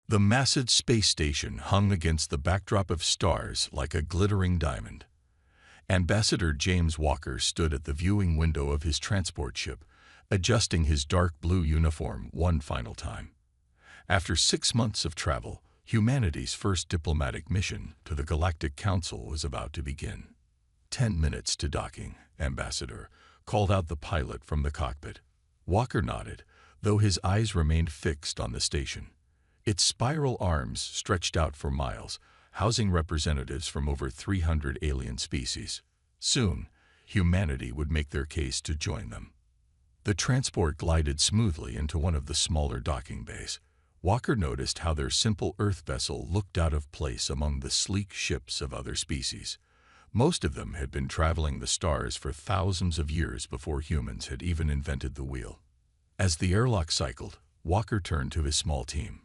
The massive space station hung against the backdrop of stars like a glittering diamond. Ambassador James Walker stood at the viewing window of his transport ship, adjusting his dark blue uniform one final time. After 6 months of travel, humanity's first diplomatic mission to the Galactic Council was about to begin. 10 minutes to docking, Ambassador, called out the pilot from the cockpit. Walker nodded, though his eyes remained fixed on the station. Its spiral arms stretched out for miles, housing representatives from over 300 alien species. Soon, humanity would make their case to join them. The transport glided smoothly into one of the smaller docking bays. Walker noticed how their simple Earth vessel looked out of place among the sleek ships of other species. Most of them had been traveling the stars for thousands of years before humans had even invented the wheel. As the airlock cycled, Walker turned to his small team.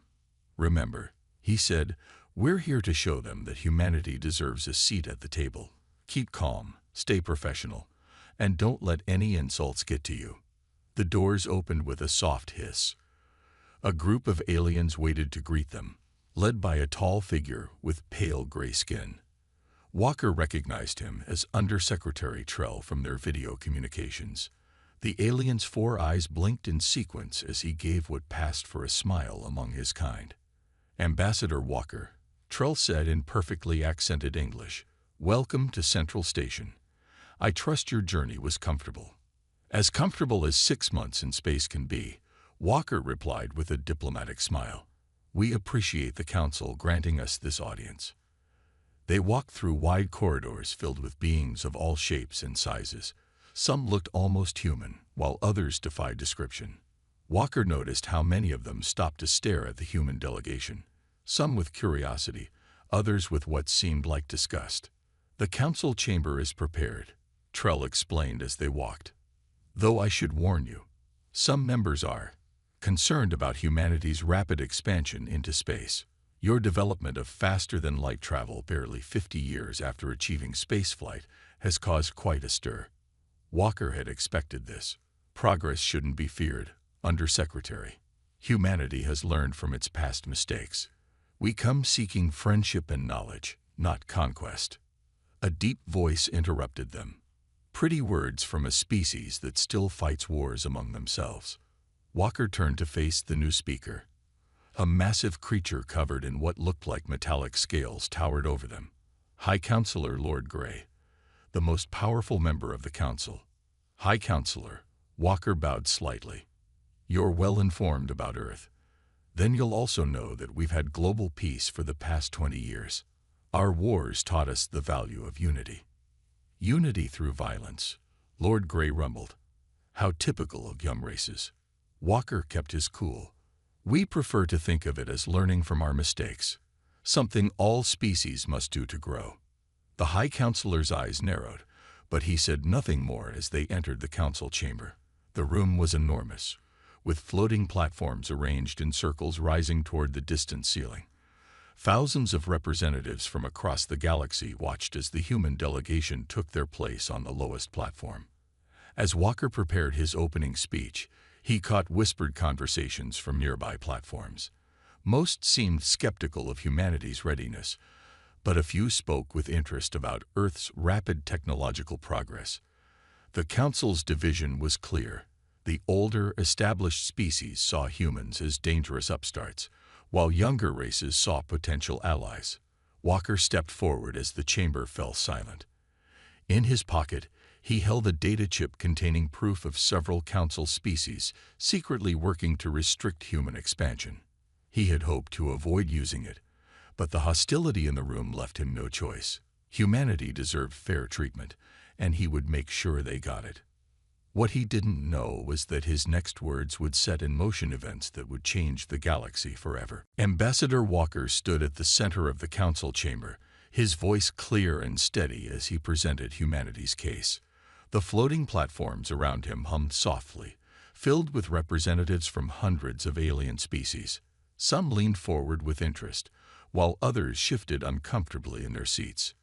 "Remember," he said, "we're here to show them that humanity deserves a seat at the table. Keep calm, stay professional, and don't let any insults get to you." The doors opened with a soft hiss. A group of aliens waited to greet them, led by a tall figure with pale gray skin. Walker recognized him as Undersecretary Trell from their video communications. The alien's 4 eyes blinked in sequence as he gave what passed for a smile among his kind. "Ambassador Walker," Trell said in perfectly accented English, "welcome to Central Station. I trust your journey was comfortable." "As comfortable as 6 months in space can be," Walker replied with a diplomatic smile. "We appreciate the Council granting us this audience." They walked through wide corridors filled with beings of all shapes and sizes. Some looked almost human, while others defied description. Walker noticed how many of them stopped to stare at the human delegation, some with curiosity, others with what seemed like disgust. "The council chamber is prepared," Trell explained as they walked. "Though I should warn you, some members are concerned about humanity's rapid expansion into space. Your development of faster-than-light travel barely 50 years after achieving spaceflight has caused quite a stir." Walker had expected this. "Progress shouldn't be feared, Undersecretary. Humanity has learned from its past mistakes. We come seeking friendship and knowledge, not conquest." A deep voice interrupted them. Pretty words from a species that still fights wars among themselves. Walker turned to face the new speaker. A massive creature covered in what looked like metallic scales towered over them. High Counselor Lord Grey, the most powerful member of the Council. "High Counselor," Walker bowed slightly. "You're well informed about Earth. Then you'll also know that we've had global peace for the past 20 years. Our wars taught us the value of unity." "Unity through violence," Lord Grey rumbled. "How typical of young races." Walker kept his cool. "We prefer to think of it as learning from our mistakes, something all species must do to grow." The High Counselor's eyes narrowed, but he said nothing more as they entered the council chamber. The room was enormous, with floating platforms arranged in circles rising toward the distant ceiling. Thousands of representatives from across the galaxy watched as the human delegation took their place on the lowest platform. As Walker prepared his opening speech, he caught whispered conversations from nearby platforms. Most seemed skeptical of humanity's readiness, but a few spoke with interest about Earth's rapid technological progress. The Council's division was clear. The older, established species saw humans as dangerous upstarts, while younger races saw potential allies. Walker stepped forward as the chamber fell silent. In his pocket, he held a data chip containing proof of several Council species secretly working to restrict human expansion. He had hoped to avoid using it, but the hostility in the room left him no choice. Humanity deserved fair treatment, and he would make sure they got it. What he didn't know was that his next words would set in motion events that would change the galaxy forever. Ambassador Walker stood at the center of the council chamber, his voice clear and steady as he presented humanity's case. The floating platforms around him hummed softly, filled with representatives from hundreds of alien species. Some leaned forward with interest, while others shifted uncomfortably in their seats.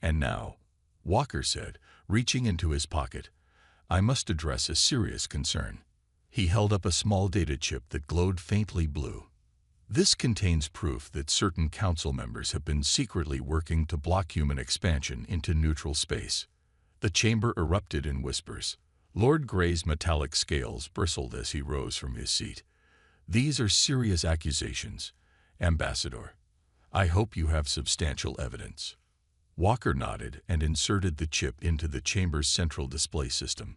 "And now," Walker said, reaching into his pocket, "I must address a serious concern." He held up a small data chip that glowed faintly blue. This contains proof that certain council members have been secretly working to block human expansion into neutral space. The chamber erupted in whispers. Lord Grey's metallic scales bristled as he rose from his seat. These are serious accusations, Ambassador. I hope you have substantial evidence. Walker nodded and inserted the chip into the chamber's central display system.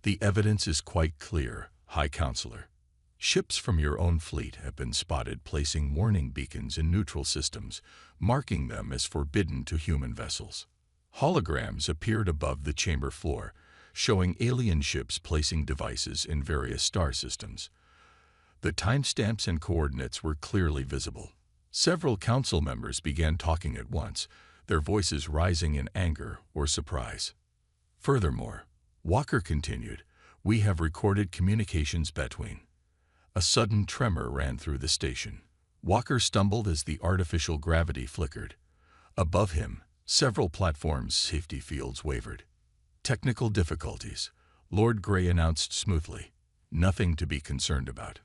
The evidence is quite clear, High Counselor. Ships from your own fleet have been spotted placing warning beacons in neutral systems, marking them as forbidden to human vessels. Holograms appeared above the chamber floor, showing alien ships placing devices in various star systems. The timestamps and coordinates were clearly visible. Several council members began talking at once, their voices rising in anger or surprise. Furthermore, Walker continued, we have recorded communications between. A sudden tremor ran through the station. Walker stumbled as the artificial gravity flickered. Above him, several platforms' safety fields wavered. Technical difficulties, Lord Grey announced smoothly. Nothing to be concerned about.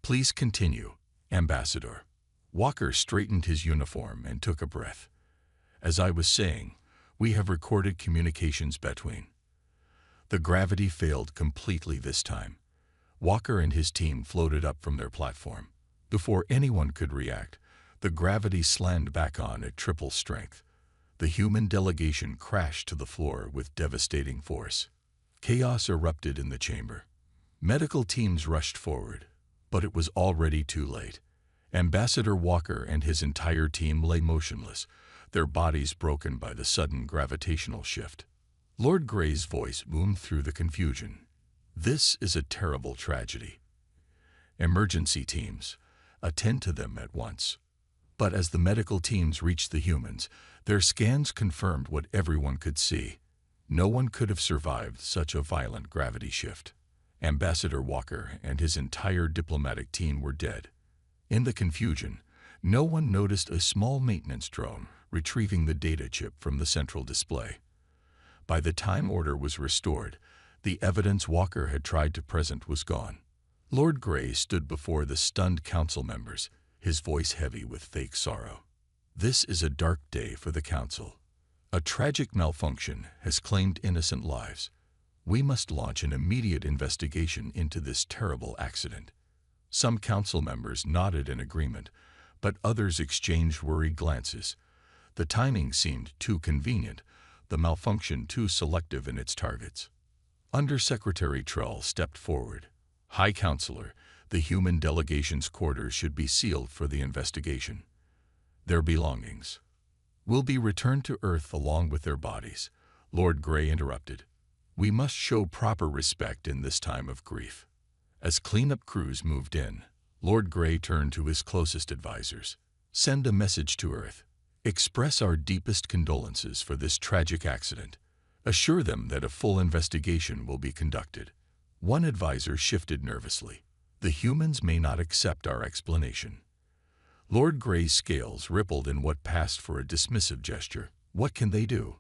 Please continue, Ambassador. Walker straightened his uniform and took a breath. As I was saying, we have recorded communications between. The gravity failed completely this time. Walker and his team floated up from their platform. Before anyone could react, the gravity slammed back on at triple strength. The human delegation crashed to the floor with devastating force. Chaos erupted in the chamber. Medical teams rushed forward, but it was already too late. Ambassador Walker and his entire team lay motionless, their bodies broken by the sudden gravitational shift. Lord Grey's voice boomed through the confusion. This is a terrible tragedy. Emergency teams, attend to them at once. But as the medical teams reached the humans, their scans confirmed what everyone could see. No one could have survived such a violent gravity shift. Ambassador Walker and his entire diplomatic team were dead. In the confusion, no one noticed a small maintenance drone retrieving the data chip from the central display. By the time order was restored, the evidence Walker had tried to present was gone. Lord Grey stood before the stunned council members, his voice heavy with fake sorrow. This is a dark day for the council. A tragic malfunction has claimed innocent lives. We must launch an immediate investigation into this terrible accident. Some council members nodded in agreement, but others exchanged worried glances. The timing seemed too convenient, the malfunction too selective in its targets. Undersecretary Trull stepped forward. High Counselor, the human delegation's quarters should be sealed for the investigation. Their belongings will be returned to Earth along with their bodies, Lord Grey interrupted. We must show proper respect in this time of grief. As cleanup crews moved in, Lord Grey turned to his closest advisors. Send a message to Earth. Express our deepest condolences for this tragic accident. Assure them that a full investigation will be conducted. One advisor shifted nervously. The humans may not accept our explanation. Lord Grey's scales rippled in what passed for a dismissive gesture. What can they do?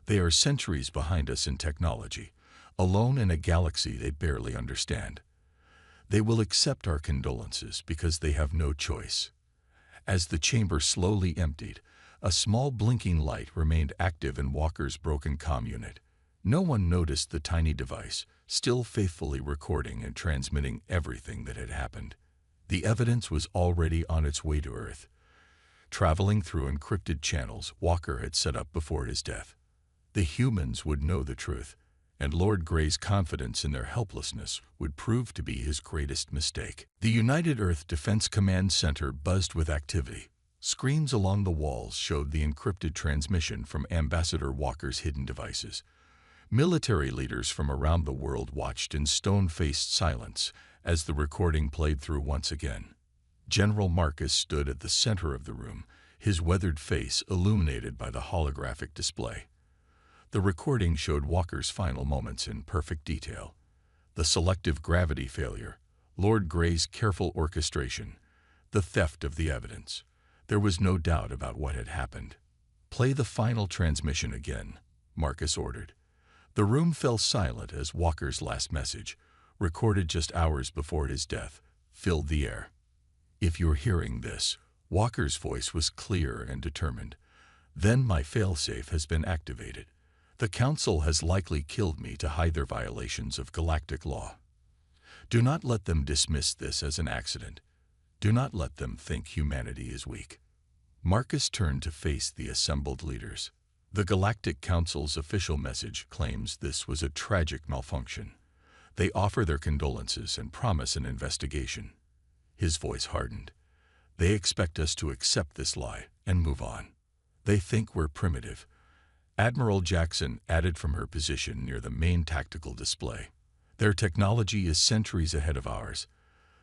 They are centuries behind us in technology, alone in a galaxy they barely understand. They will accept our condolences because they have no choice. As the chamber slowly emptied, a small blinking light remained active in Walker's broken comm unit. No one noticed the tiny device, still faithfully recording and transmitting everything that had happened. The evidence was already on its way to Earth. Traveling through encrypted channels Walker had set up before his death. The humans would know the truth, and Lord Grey's confidence in their helplessness would prove to be his greatest mistake. The United Earth Defense Command Center buzzed with activity. Screens along the walls showed the encrypted transmission from Ambassador Walker's hidden devices. Military leaders from around the world watched in stone-faced silence as the recording played through once again. General Marcus stood at the center of the room, his weathered face illuminated by the holographic display. The recording showed Walker's final moments in perfect detail. The selective gravity failure, Lord Grey's careful orchestration, the theft of the evidence. There was no doubt about what had happened. Play the final transmission again, Marcus ordered. The room fell silent as Walker's last message, recorded just hours before his death, filled the air. If you're hearing this, Walker's voice was clear and determined, then my failsafe has been activated. The Council has likely killed me to hide their violations of galactic law. Do not let them dismiss this as an accident. Do not let them think humanity is weak. Marcus turned to face the assembled leaders. The Galactic Council's official message claims this was a tragic malfunction. They offer their condolences and promise an investigation. His voice hardened. They expect us to accept this lie and move on. They think we're primitive. Admiral Jackson added from her position near the main tactical display. Their technology is centuries ahead of ours.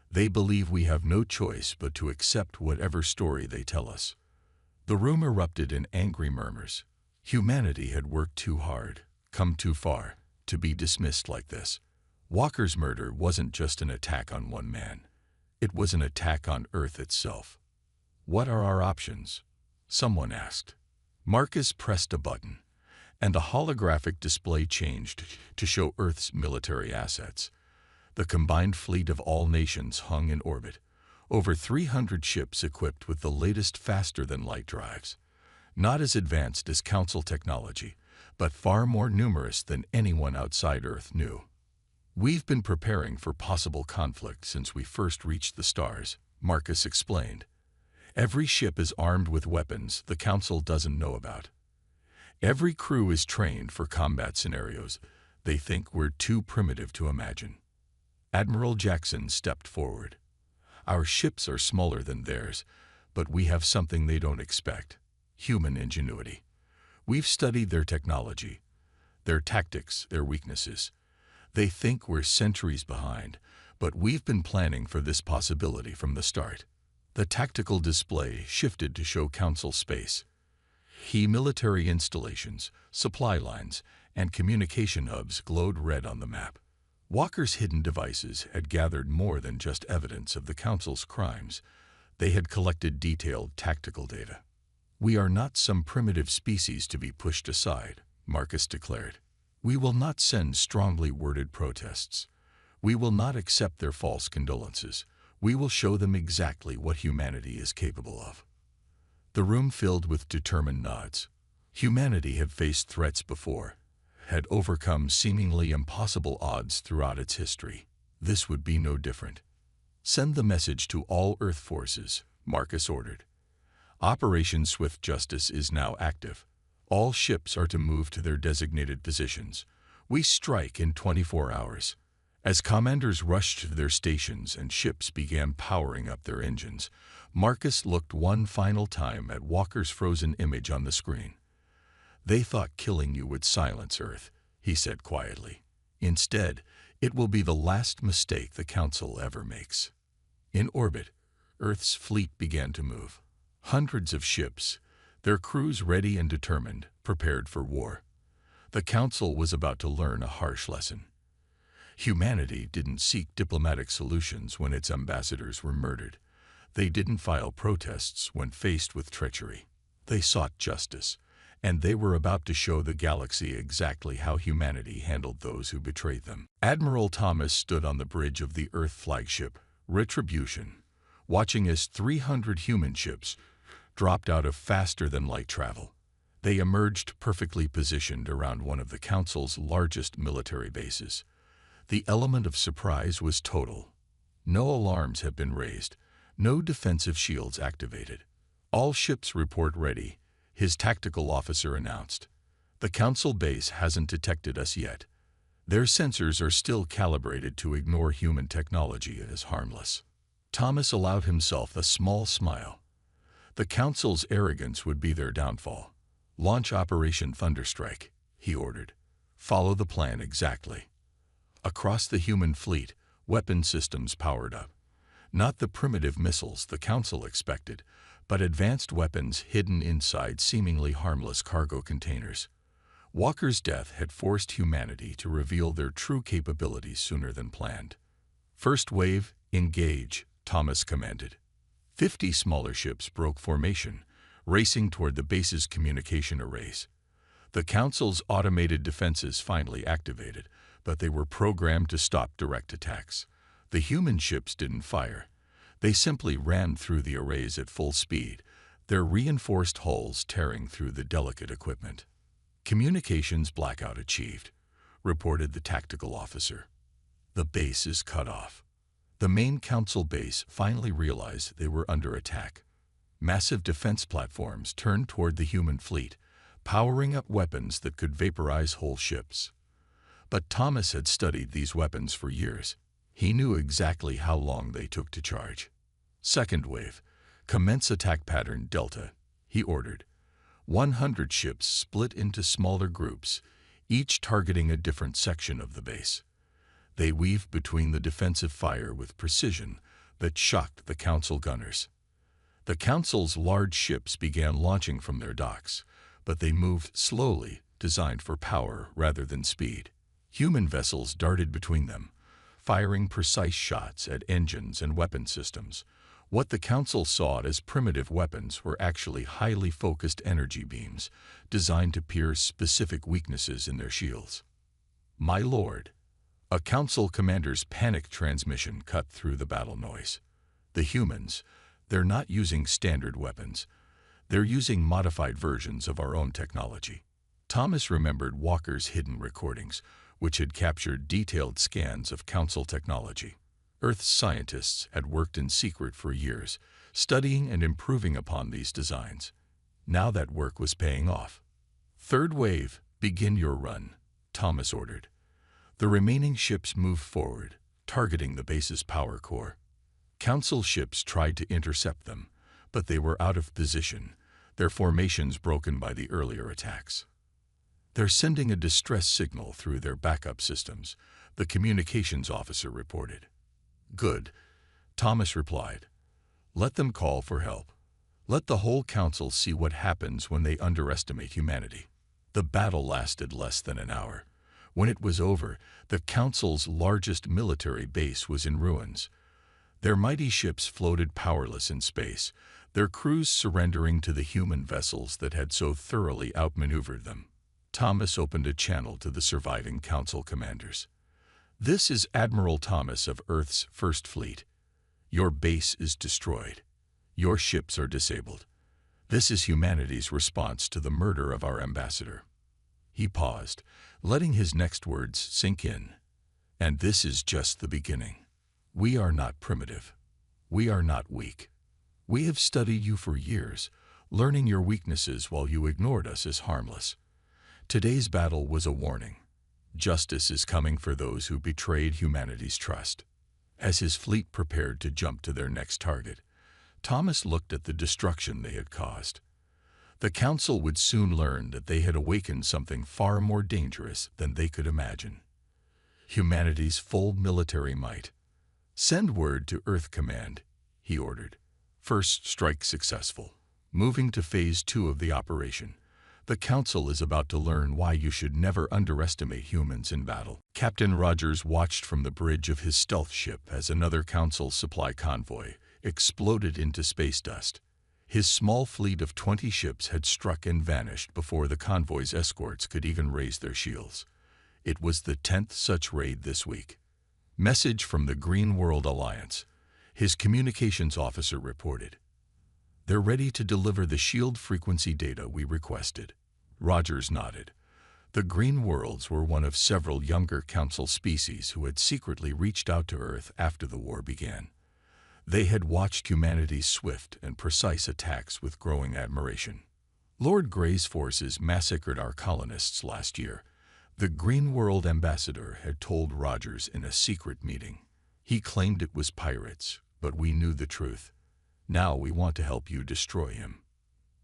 They believe we have no choice but to accept whatever story they tell us. The room erupted in angry murmurs. Humanity had worked too hard, come too far, to be dismissed like this. Walker's murder wasn't just an attack on one man. It was an attack on Earth itself. What are our options? Someone asked. Marcus pressed a button, and a holographic display changed to show Earth's military assets. The combined fleet of all nations hung in orbit, over 300 ships equipped with the latest faster-than-light drives. Not as advanced as Council technology, but far more numerous than anyone outside Earth knew. We've been preparing for possible conflict since we first reached the stars, Marcus explained. Every ship is armed with weapons the Council doesn't know about. Every crew is trained for combat scenarios they think we're too primitive to imagine. Admiral Jackson stepped forward. Our ships are smaller than theirs, but we have something they don't expect: human ingenuity. We've studied their technology, their tactics, their weaknesses. They think we're centuries behind, but we've been planning for this possibility from the start. The tactical display shifted to show Council space. Key military installations, supply lines, and communication hubs glowed red on the map. Walker's hidden devices had gathered more than just evidence of the Council's crimes. They had collected detailed tactical data. We are not some primitive species to be pushed aside, Marcus declared. We will not send strongly worded protests. We will not accept their false condolences. We will show them exactly what humanity is capable of. The room filled with determined nods. Humanity had faced threats before, had overcome seemingly impossible odds throughout its history. This would be no different. Send the message to all Earth forces, Marcus ordered. Operation Swift Justice is now active. All ships are to move to their designated positions. We strike in 24 hours. As commanders rushed to their stations and ships began powering up their engines, Marcus looked one final time at Walker's frozen image on the screen. They thought killing you would silence Earth, he said quietly. Instead, it will be the last mistake the Council ever makes. In orbit, Earth's fleet began to move. Hundreds of ships, their crews ready and determined, prepared for war. The Council was about to learn a harsh lesson. Humanity didn't seek diplomatic solutions when its ambassadors were murdered. They didn't file protests when faced with treachery. They sought justice, and they were about to show the galaxy exactly how humanity handled those who betrayed them. Admiral Thomas stood on the bridge of the Earth flagship, Retribution, watching as 300 human ships dropped out of faster-than-light travel. They emerged perfectly positioned around one of the Council's largest military bases. The element of surprise was total. No alarms have been raised, no defensive shields activated. All ships report ready, his tactical officer announced. The Council base hasn't detected us yet. Their sensors are still calibrated to ignore human technology as harmless. Thomas allowed himself a small smile. The Council's arrogance would be their downfall. Launch Operation Thunderstrike, he ordered. Follow the plan exactly. Across the human fleet, weapon systems powered up. Not the primitive missiles the Council expected, but advanced weapons hidden inside seemingly harmless cargo containers. Walker's death had forced humanity to reveal their true capabilities sooner than planned. First wave, engage, Thomas commanded. 50 smaller ships broke formation, racing toward the base's communication arrays. The Council's automated defenses finally activated, but they were programmed to stop direct attacks. The human ships didn't fire. They simply ran through the arrays at full speed, their reinforced hulls tearing through the delicate equipment. "Communications blackout achieved," reported the tactical officer. "The base is cut off." The main council base finally realized they were under attack. Massive defense platforms turned toward the human fleet, powering up weapons that could vaporize whole ships. But Thomas had studied these weapons for years. He knew exactly how long they took to charge. "Second wave, commence attack pattern Delta," he ordered. 100 ships split into smaller groups, each targeting a different section of the base. They weaved between the defensive fire with precision that shocked the Council gunners. The Council's large ships began launching from their docks, but they moved slowly, designed for power rather than speed. Human vessels darted between them, firing precise shots at engines and weapon systems. What the Council saw as primitive weapons were actually highly focused energy beams designed to pierce specific weaknesses in their shields. "My lord," a Council commander's panic transmission cut through the battle noise. "The humans, they're not using standard weapons. They're using modified versions of our own technology." Thomas remembered Walker's hidden recordings, which had captured detailed scans of Council technology. Earth's scientists had worked in secret for years, studying and improving upon these designs. Now that work was paying off. "Third wave, begin your run," Thomas ordered. The remaining ships moved forward, targeting the base's power core. Council ships tried to intercept them, but they were out of position, their formations broken by the earlier attacks. "They're sending a distress signal through their backup systems," the communications officer reported. "Good," Thomas replied. "Let them call for help. Let the whole Council see what happens when they underestimate humanity." The battle lasted less than an hour. When it was over, the Council's largest military base was in ruins. Their mighty ships floated powerless in space, their crews surrendering to the human vessels that had so thoroughly outmaneuvered them. Thomas opened a channel to the surviving Council commanders. "This is Admiral Thomas of Earth's First Fleet. Your base is destroyed. Your ships are disabled. This is humanity's response to the murder of our ambassador." He paused, letting his next words sink in. "And this is just the beginning. We are not primitive. We are not weak. We have studied you for years, learning your weaknesses while you ignored us as harmless. Today's battle was a warning. Justice is coming for those who betrayed humanity's trust." As his fleet prepared to jump to their next target, Thomas looked at the destruction they had caused. The Council would soon learn that they had awakened something far more dangerous than they could imagine. Humanity's full military might. "Send word to Earth Command," he ordered. "First strike successful. Moving to Phase 2 of the operation. The Council is about to learn why you should never underestimate humans in battle." Captain Rogers watched from the bridge of his stealth ship as another Council supply convoy exploded into space dust. His small fleet of 20 ships had struck and vanished before the convoy's escorts could even raise their shields. It was the 10th such raid this week. "Message from the Green World Alliance," his communications officer reported. "They're ready to deliver the shield frequency data we requested." Rogers nodded. The Green Worlds were one of several younger Council species who had secretly reached out to Earth after the war began. They had watched humanity's swift and precise attacks with growing admiration. "Lord Grey's forces massacred our colonists last year," the Green World ambassador had told Rogers in a secret meeting. "He claimed it was pirates, but we knew the truth. Now we want to help you destroy him."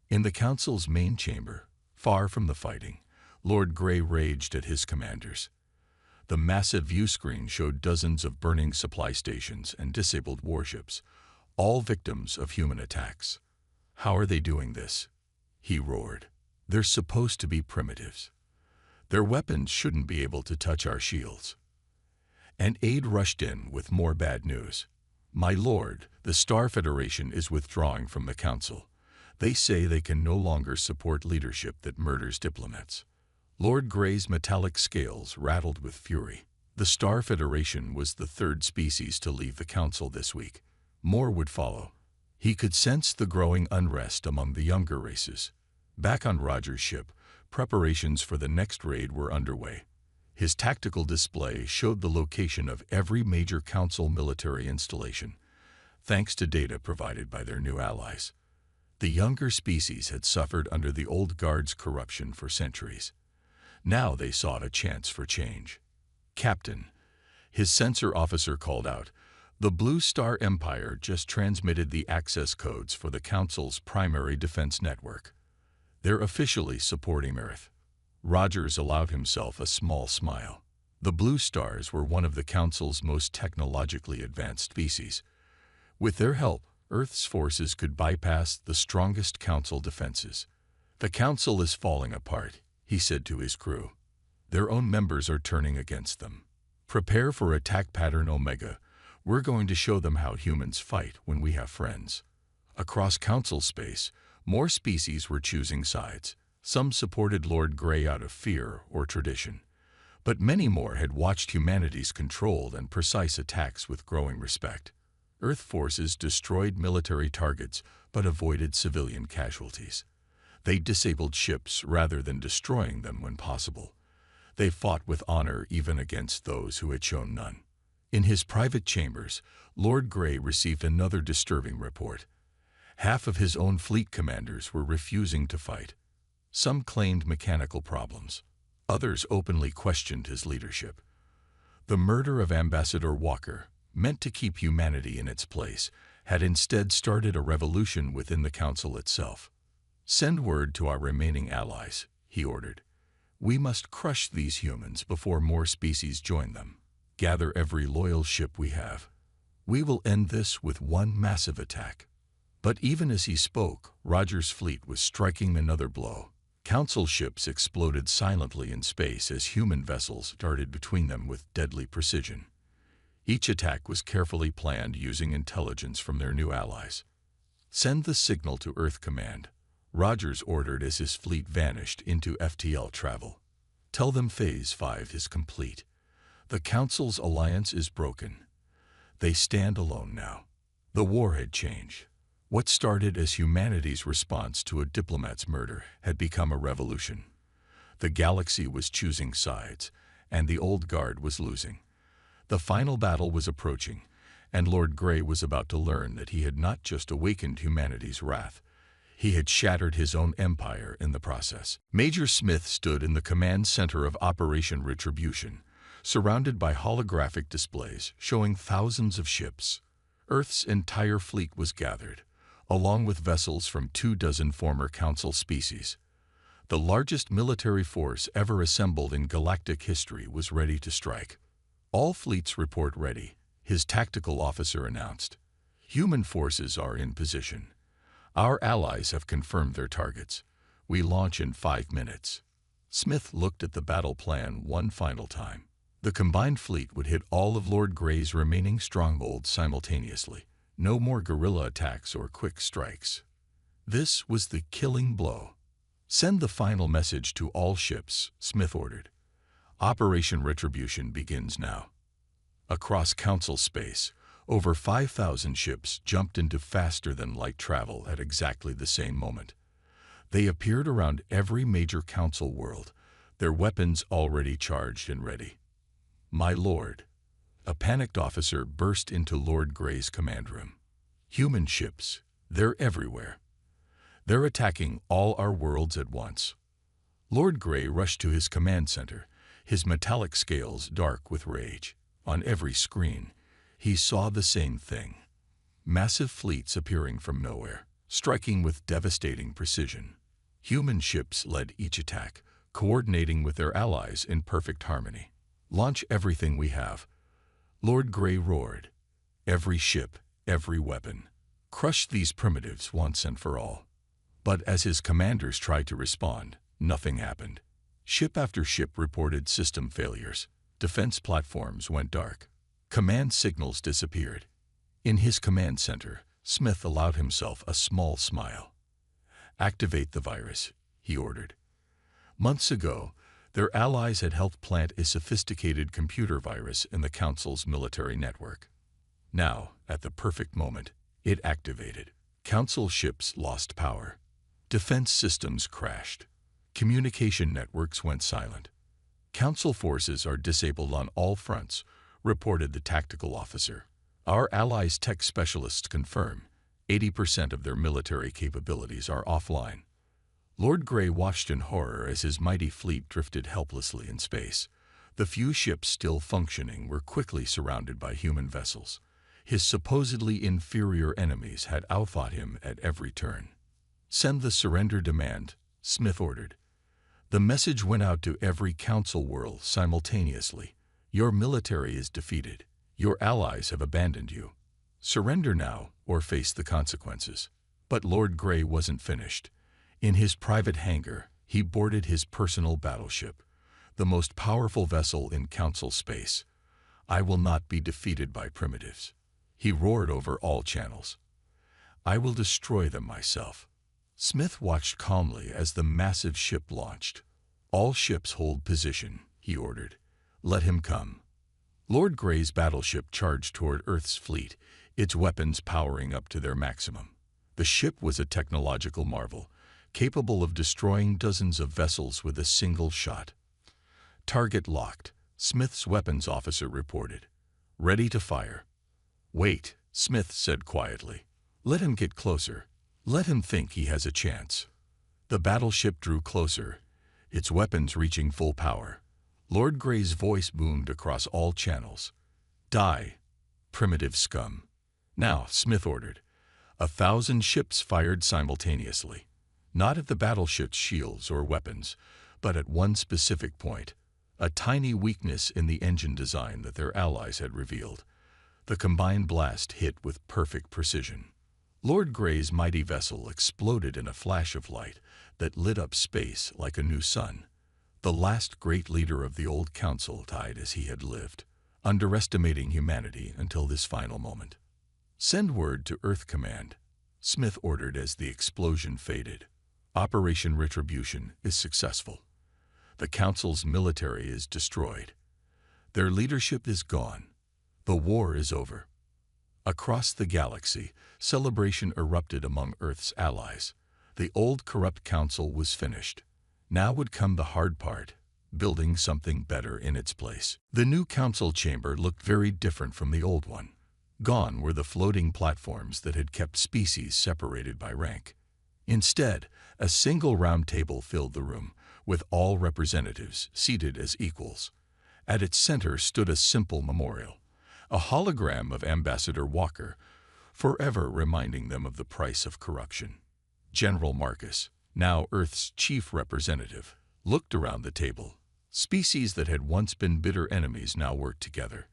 In the Council's main chamber, far from the fighting, Lord Grey raged at his commanders. The massive view screen showed dozens of burning supply stations and disabled warships, all victims of human attacks. "How are they doing this?" he roared. "They're supposed to be primitives. Their weapons shouldn't be able to touch our shields." An aide rushed in with more bad news. "My lord, the Star Federation is withdrawing from the Council. They say they can no longer support leadership that murders diplomats." Lord Grey's metallic scales rattled with fury. The Star Federation was the third species to leave the Council this week. More would follow. He could sense the growing unrest among the younger races. Back on Roger's ship, preparations for the next raid were underway. His tactical display showed the location of every major Council military installation, thanks to data provided by their new allies. The younger species had suffered under the old guard's corruption for centuries. Now they sought a chance for change. "Captain," his sensor officer called out, "the Blue Star Empire just transmitted the access codes for the Council's primary defense network. They're officially supporting Earth." Rogers allowed himself a small smile. The Blue Stars were one of the Council's most technologically advanced species. With their help, Earth's forces could bypass the strongest Council defenses. "The Council is falling apart," he said to his crew. "Their own members are turning against them. Prepare for attack pattern Omega. We're going to show them how humans fight when we have friends." Across Council space, more species were choosing sides. Some supported Lord Grey out of fear or tradition, but many more had watched humanity's controlled and precise attacks with growing respect. Earth forces destroyed military targets but avoided civilian casualties. They disabled ships rather than destroying them when possible. They fought with honor even against those who had shown none. In his private chambers, Lord Grey received another disturbing report. Half of his own fleet commanders were refusing to fight. Some claimed mechanical problems. Others openly questioned his leadership. The murder of Ambassador Walker, meant to keep humanity in its place, had instead started a revolution within the Council itself. "Send word to our remaining allies," he ordered. "We must crush these humans before more species join them. Gather every loyal ship we have. We will end this with one massive attack." But even as he spoke, Roger's fleet was striking another blow. Council ships exploded silently in space as human vessels darted between them with deadly precision. Each attack was carefully planned using intelligence from their new allies. "Send the signal to Earth Command," Rogers ordered as his fleet vanished into FTL travel. "Tell them Phase 5 is complete. The Council's alliance is broken. They stand alone now." The war had changed. What started as humanity's response to a diplomat's murder had become a revolution. The galaxy was choosing sides, and the old guard was losing. The final battle was approaching, and Lord Grey was about to learn that he had not just awakened humanity's wrath, he had shattered his own empire in the process. Major Smith stood in the command center of Operation Retribution, surrounded by holographic displays showing thousands of ships. Earth's entire fleet was gathered, along with vessels from 24 former Council species. The largest military force ever assembled in galactic history was ready to strike. "All fleets report ready," his tactical officer announced. "Human forces are in position. Our allies have confirmed their targets. We launch in 5 minutes." Smith looked at the battle plan one final time. The combined fleet would hit all of Lord Grey's remaining strongholds simultaneously. No more guerrilla attacks or quick strikes. This was the killing blow. "Send the final message to all ships," Smith ordered. "Operation Retribution begins now." Across Council space, over 5,000 ships jumped into faster-than-light travel at exactly the same moment. They appeared around every major Council world, their weapons already charged and ready. "My lord," a panicked officer burst into Lord Grey's command room. "Human ships, they're everywhere. They're attacking all our worlds at once." Lord Grey rushed to his command center, his metallic scales dark with rage. On every screen, he saw the same thing. Massive fleets appearing from nowhere, striking with devastating precision. Human ships led each attack, coordinating with their allies in perfect harmony. "Launch everything we have," Lord Grey roared. "Every ship, every weapon. Crush these primitives once and for all." But as his commanders tried to respond, nothing happened. Ship after ship reported system failures. Defense platforms went dark. Command signals disappeared. In his command center, Smith allowed himself a small smile. "Activate the virus," he ordered. Months ago, their allies had helped plant a sophisticated computer virus in the Council's military network. Now, at the perfect moment, It activated. Council ships lost power. Defense systems crashed. Communication networks went silent. Council forces are disabled on all fronts, reported the tactical officer. Our allies' tech specialists confirm 80% of their military capabilities are offline. Lord Grey watched in horror as his mighty fleet drifted helplessly in space. The few ships still functioning were quickly surrounded by human vessels. His supposedly inferior enemies had outfought him at every turn. "Send the surrender demand," Smith ordered. The message went out to every council world simultaneously. Your military is defeated. Your allies have abandoned you. Surrender now or face the consequences. But Lord Grey wasn't finished. In his private hangar, he boarded his personal battleship, the most powerful vessel in council space. "I will not be defeated by primitives," he roared over all channels. "I will destroy them myself." Smith watched calmly as the massive ship launched. "All ships hold position," he ordered. "Let him come." Lord Grey's battleship charged toward Earth's fleet, its weapons powering up to their maximum. The ship was a technological marvel, capable of destroying dozens of vessels with a single shot. "Target locked," Smith's weapons officer reported. "Ready to fire." "Wait," Smith said quietly. "Let him get closer. Let him think he has a chance." The battleship drew closer, its weapons reaching full power. Lord Grey's voice boomed across all channels. "Die, primitive scum." "Now," Smith ordered. 1,000 ships fired simultaneously, not at the battleship's shields or weapons, but at one specific point, a tiny weakness in the engine design that their allies had revealed. The combined blast hit with perfect precision. Lord Grey's mighty vessel exploded in a flash of light that lit up space like a new sun. The last great leader of the old council died as he had lived, underestimating humanity until this final moment. "Send word to Earth Command," Smith ordered as the explosion faded. "Operation Retribution is successful. The Council's military is destroyed. Their leadership is gone. The war is over." Across the galaxy, celebration erupted among Earth's allies. The old corrupt council was finished. Now would come the hard part, building something better in its place. The new council chamber looked very different from the old one. Gone were the floating platforms that had kept species separated by rank. Instead, a single round table filled the room, with all representatives seated as equals. At its center stood a simple memorial, a hologram of Ambassador Walker, forever reminding them of the price of corruption. General Marcus, now Earth's chief representative, looked around the table. Species that had once been bitter enemies now worked together.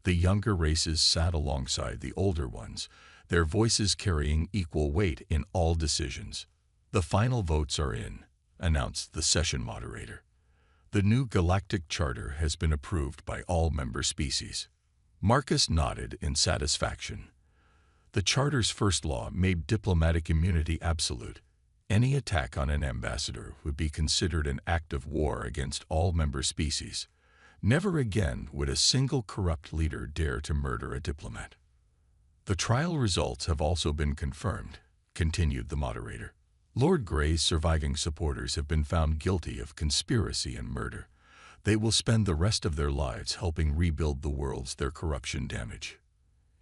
The younger races sat alongside the older ones, their voices carrying equal weight in all decisions. "The final votes are in," announced the session moderator. "The new Galactic Charter has been approved by all member species." Marcus nodded in satisfaction. The Charter's first law made diplomatic immunity absolute. Any attack on an ambassador would be considered an act of war against all member species. Never again would a single corrupt leader dare to murder a diplomat. "The trial results have also been confirmed," continued the moderator. "Lord Grey's surviving supporters have been found guilty of conspiracy and murder. They will spend the rest of their lives helping rebuild the worlds their corruption damaged."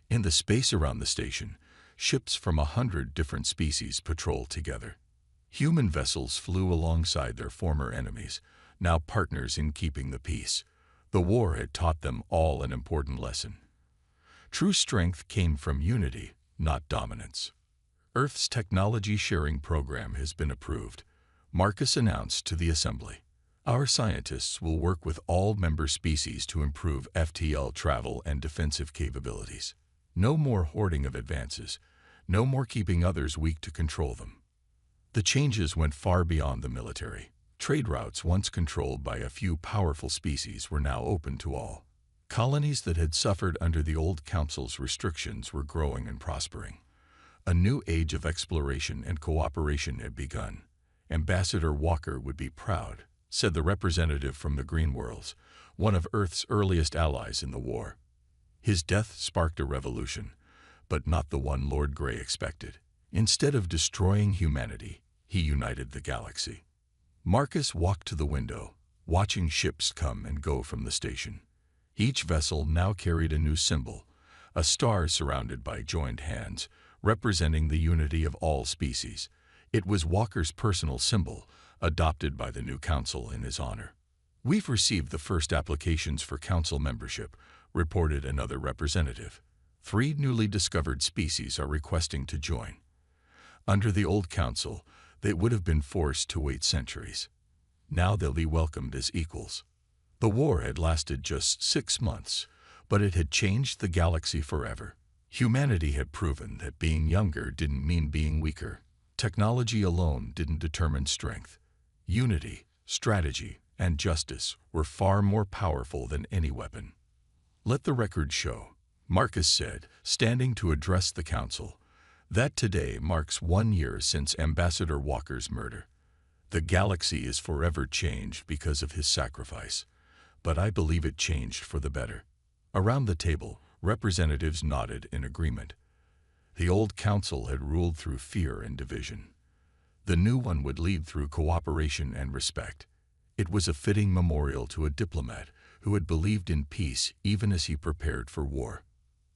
In the space around the station, ships from 100 different species patrolled together. Human vessels flew alongside their former enemies, now partners in keeping the peace. The war had taught them all an important lesson. True strength came from unity, not dominance. Earth's technology sharing program has been approved, Marcus announced to the assembly. "Our scientists will work with all member species to improve FTL travel and defensive capabilities. No more hoarding of advances, no more keeping others weak to control them." The changes went far beyond the military. Trade routes once controlled by a few powerful species were now open to all. Colonies that had suffered under the old council's restrictions were growing and prospering. A new age of exploration and cooperation had begun. "Ambassador Walker would be proud," said the representative from the Green Worlds, one of Earth's earliest allies in the war. "His death sparked a revolution, but not the one Lord Grey expected. Instead of destroying humanity, he united the galaxy. Marcus walked to the window, watching ships come and go from the station. Each vessel now carried a new symbol, a star surrounded by joined hands, representing the unity of all species. It was Walker's personal symbol, adopted by the new council in his honor. "We've received the first applications for council membership," reported another representative. 3 newly discovered species are requesting to join. Under the old council, they would have been forced to wait centuries. Now they'll be welcomed as equals. The war had lasted just 6 months, but it had changed the galaxy forever. Humanity had proven that being younger didn't mean being weaker. Technology alone didn't determine strength. Unity, strategy, and justice were far more powerful than any weapon. "Let the record show," Marcus said, standing to address the council, "that today marks 1 year since Ambassador Walker's murder. The galaxy is forever changed because of his sacrifice, but I believe it changed for the better." Around the table, representatives nodded in agreement. The old council had ruled through fear and division. The new one would lead through cooperation and respect. It was a fitting memorial to a diplomat who had believed in peace even as he prepared for war.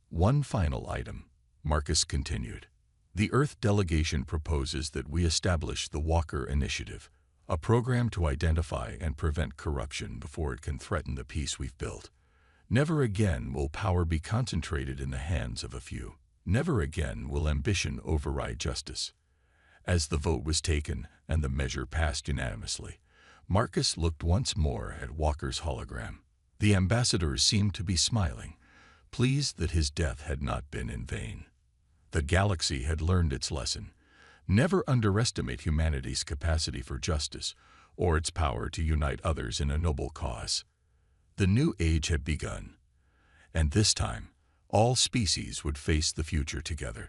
"One final item," Marcus continued. "The Earth delegation proposes that we establish the Walker Initiative, a program to identify and prevent corruption before it can threaten the peace we've built. Never again will power be concentrated in the hands of a few. Never again will ambition override justice." As the vote was taken and the measure passed unanimously, Marcus looked once more at Walker's hologram. The ambassador seemed to be smiling, pleased that his death had not been in vain. The galaxy had learned its lesson. Never underestimate humanity's capacity for justice or its power to unite others in a noble cause. The new age had begun, and this time, all species would face the future together.